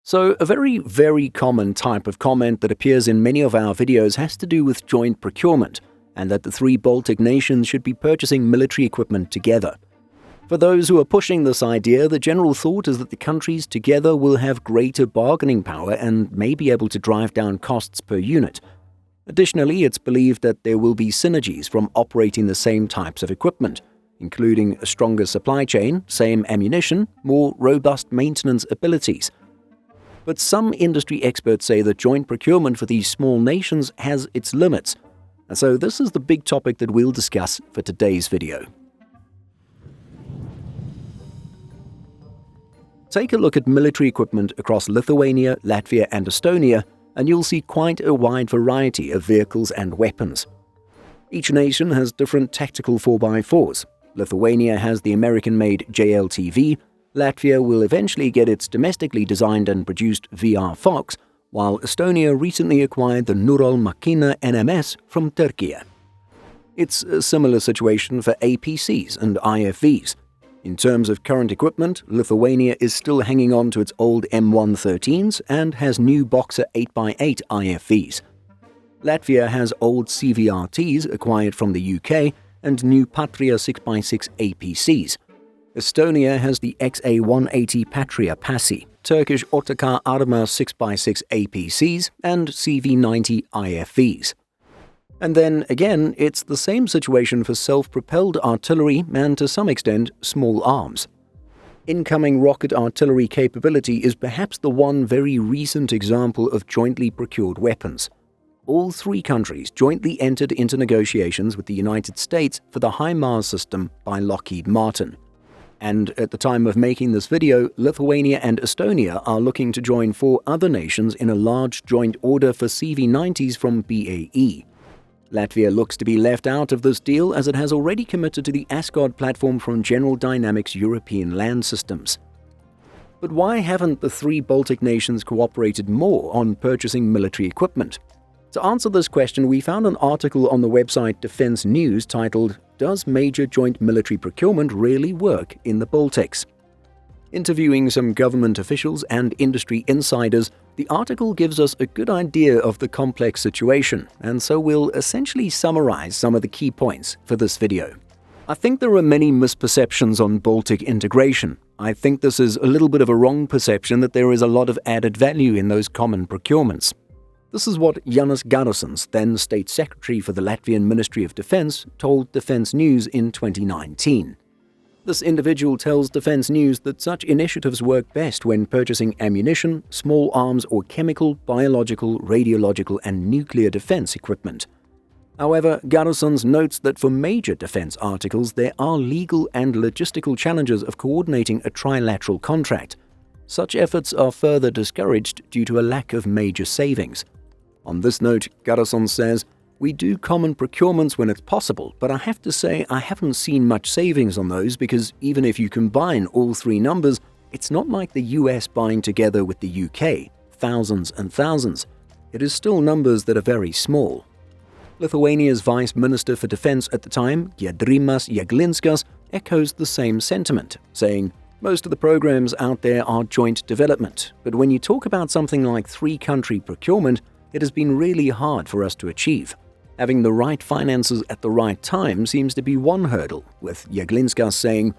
So, a very common type of comment that appears in many of our videos has to do with joint procurement, and that the three Baltic nations should be purchasing military equipment together. For those who are pushing this idea, the general thought is that the countries together will have greater bargaining power and may be able to drive down costs per unit. Additionally, it's believed that there will be synergies from operating the same types of equipment, including a stronger supply chain, same ammunition, more robust maintenance abilities. But some industry experts say that joint procurement for these small nations has its limits, and so this is the big topic that we'll discuss for today's video. Take a look at military equipment across Lithuania, Latvia and Estonia, and you'll see quite a wide variety of vehicles and weapons. Each nation has different tactical 4x4s. Lithuania has the American-made JLTV, Latvia will eventually get its domestically designed and produced VR Fox, while Estonia recently acquired the Nurol Makina NMS from Turkey. It's a similar situation for APCs and IFVs. In terms of current equipment, Lithuania is still hanging on to its old M113s and has new Boxer 8x8 IFVs. Latvia has old CVRTs acquired from the UK and new Patria 6x6 APCs. Estonia has the XA180 Patria Passi, Turkish Otokar Arma 6x6 APCs, and CV90 IFVs. And then again, it's the same situation for self-propelled artillery and, to some extent, small arms. Incoming rocket artillery capability is perhaps the one very recent example of jointly procured weapons. All three countries jointly entered into negotiations with the United States for the HIMARS system by Lockheed Martin. And at the time of making this video, Lithuania and Estonia are looking to join 4 other nations in a large joint order for CV90s from BAE. Latvia looks to be left out of this deal as it has already committed to the Asgard platform from General Dynamics European Land Systems. But why haven't the 3 Baltic nations cooperated more on purchasing military equipment? To answer this question, we found an article on the website Defense News titled, "Does Major Joint Military Procurement Really Work in the Baltics?" Interviewing some government officials and industry insiders, the article gives us a good idea of the complex situation, and so we'll essentially summarize some of the key points for this video. I think there are many misperceptions on Baltic integration. I think this is a little bit of a wrong perception that there is a lot of added value in those common procurements. This is what Jānis Garasons, then State Secretary for the Latvian Ministry of Defense, told Defense News in 2019. This individual tells Defense News that such initiatives work best when purchasing ammunition, small arms or chemical, biological, radiological and nuclear defense equipment. However, Garasons notes that for major defense articles there are legal and logistical challenges of coordinating a trilateral contract. Such efforts are further discouraged due to a lack of major savings. On this note, Garasons says, "We do common procurements when it's possible, but I have to say I haven't seen much savings on those because even if you combine all 3 numbers, it's not like the US buying together with the UK, thousands and thousands. It is still numbers that are very small." Lithuania's Vice Minister for Defense at the time, Giedrimas Jeglinskas, echoes the same sentiment, saying, "Most of the programs out there are joint development, but when you talk about something like 3-country procurement, it has been really hard for us to achieve. Having the right finances at the right time seems to be one hurdle," with Jeglinskas saying,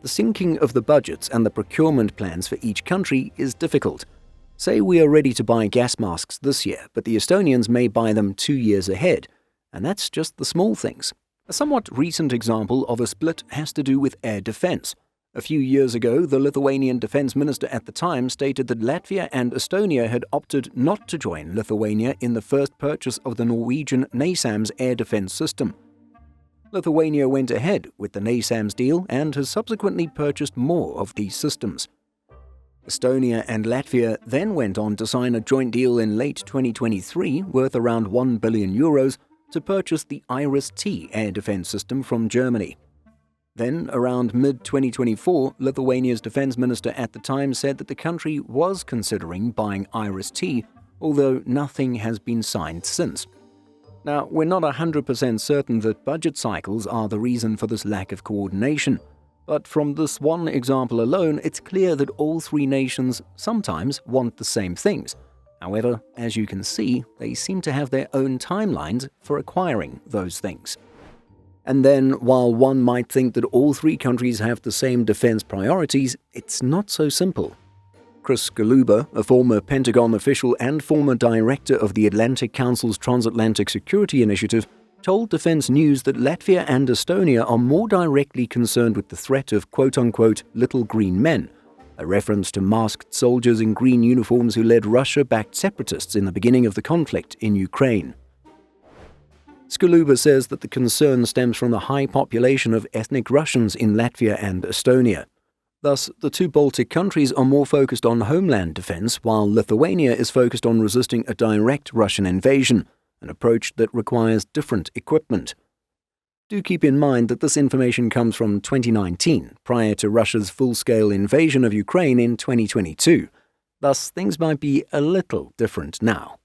"The syncing of the budgets and the procurement plans for each country is difficult. Say we are ready to buy gas masks this year, but the Estonians may buy them 2 years ahead, and that's just the small things." A somewhat recent example of a split has to do with air defense. A few years ago, the Lithuanian defense minister at the time stated that Latvia and Estonia had opted not to join Lithuania in the first purchase of the Norwegian NASAMS air defense system. Lithuania went ahead with the NASAMS deal and has subsequently purchased more of these systems. Estonia and Latvia then went on to sign a joint deal in late 2023 worth around €1 billion to purchase the IRIS-T air defense system from Germany. Then, around mid-2024, Lithuania's defense minister at the time said that the country was considering buying IRIS-T, although nothing has been signed since. Now, we're not 100% certain that budget cycles are the reason for this lack of coordination. But from this one example alone, it's clear that all three nations sometimes want the same things. However, as you can see, they seem to have their own timelines for acquiring those things. And then, while one might think that all three countries have the same defense priorities, it's not so simple. Chris Galuba, a former Pentagon official and former director of the Atlantic Council's Transatlantic Security Initiative, told Defense News that Latvia and Estonia are more directly concerned with the threat of quote-unquote little green men, a reference to masked soldiers in green uniforms who led Russia-backed separatists in the beginning of the conflict in Ukraine. Skaluba says that the concern stems from the high population of ethnic Russians in Latvia and Estonia. Thus, the two Baltic countries are more focused on homeland defense, while Lithuania is focused on resisting a direct Russian invasion, an approach that requires different equipment. Do keep in mind that this information comes from 2019, prior to Russia's full-scale invasion of Ukraine in 2022. Thus, things might be a little different now.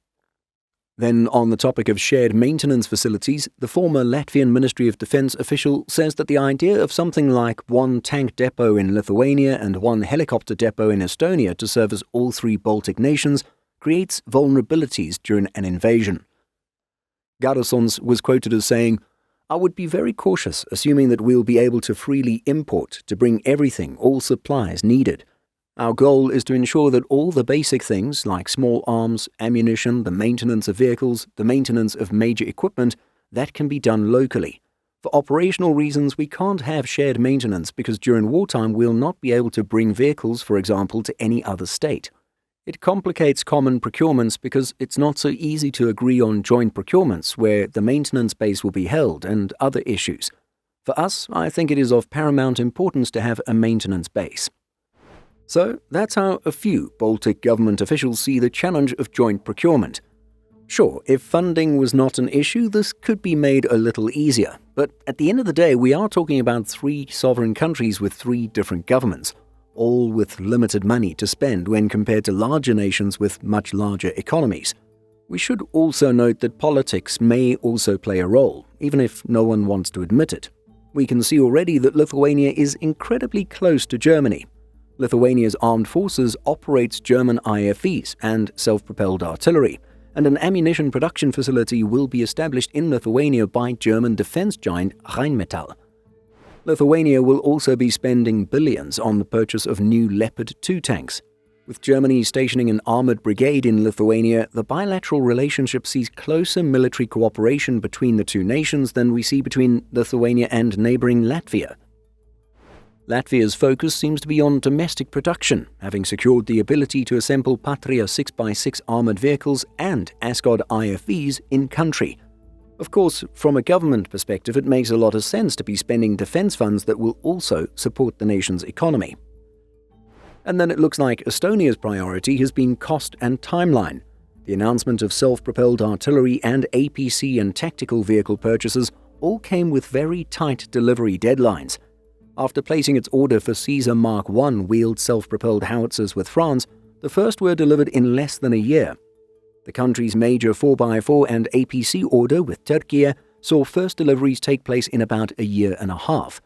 Then, on the topic of shared maintenance facilities, the former Latvian Ministry of Defense official says that the idea of something like one tank depot in Lithuania and one helicopter depot in Estonia to service all three Baltic nations creates vulnerabilities during an invasion. Garasons was quoted as saying, "I would be very cautious assuming that we'll be able to freely import to bring everything, all supplies needed. Our goal is to ensure that all the basic things like small arms, ammunition, the maintenance of vehicles, the maintenance of major equipment, that can be done locally. For operational reasons, we can't have shared maintenance because during wartime we'll not be able to bring vehicles, for example, to any other state. It complicates common procurements because it's not so easy to agree on joint procurements where the maintenance base will be held and other issues. For us, I think it is of paramount importance to have a maintenance base." So that's how a few Baltic government officials see the challenge of joint procurement. Sure, if funding was not an issue, this could be made a little easier. But at the end of the day, we are talking about three sovereign countries with three different governments, all with limited money to spend when compared to larger nations with much larger economies. We should also note that politics may also play a role, even if no one wants to admit it. We can see already that Lithuania is incredibly close to Germany. Lithuania's armed forces operates German IFVs and self-propelled artillery, and an ammunition production facility will be established in Lithuania by German defense giant Rheinmetall. Lithuania will also be spending billions on the purchase of new Leopard 2 tanks. With Germany stationing an armored brigade in Lithuania, the bilateral relationship sees closer military cooperation between the two nations than we see between Lithuania and neighboring Latvia. Latvia's focus seems to be on domestic production, having secured the ability to assemble Patria 6x6 armoured vehicles and Ascod IFVs in-country. Of course, from a government perspective, it makes a lot of sense to be spending defence funds that will also support the nation's economy. And then it looks like Estonia's priority has been cost and timeline. The announcement of self-propelled artillery and APC and tactical vehicle purchases all came with very tight delivery deadlines. After placing its order for Caesar Mark I wheeled self-propelled howitzers with France, the first were delivered in less than a year. The country's major 4x4 and APC order with Turkey saw first deliveries take place in about a year and a half.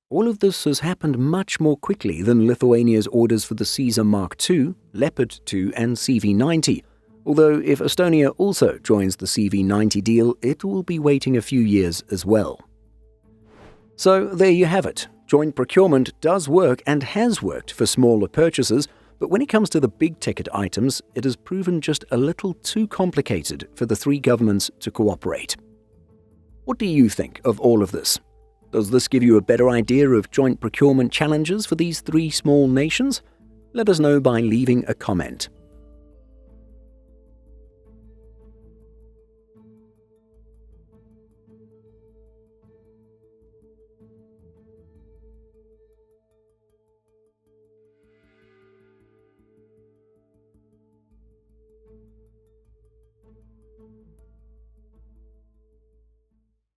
All of this has happened much more quickly than Lithuania's orders for the Caesar Mark II, Leopard 2 and CV90, although if Estonia also joins the CV90 deal, it will be waiting a few years as well. So there you have it. Joint procurement does work and has worked for smaller purchases, but when it comes to the big-ticket items, it has proven just a little too complicated for the three governments to cooperate. What do you think of all of this? Does this give you a better idea of joint procurement challenges for these three small nations? Let us know by leaving a comment.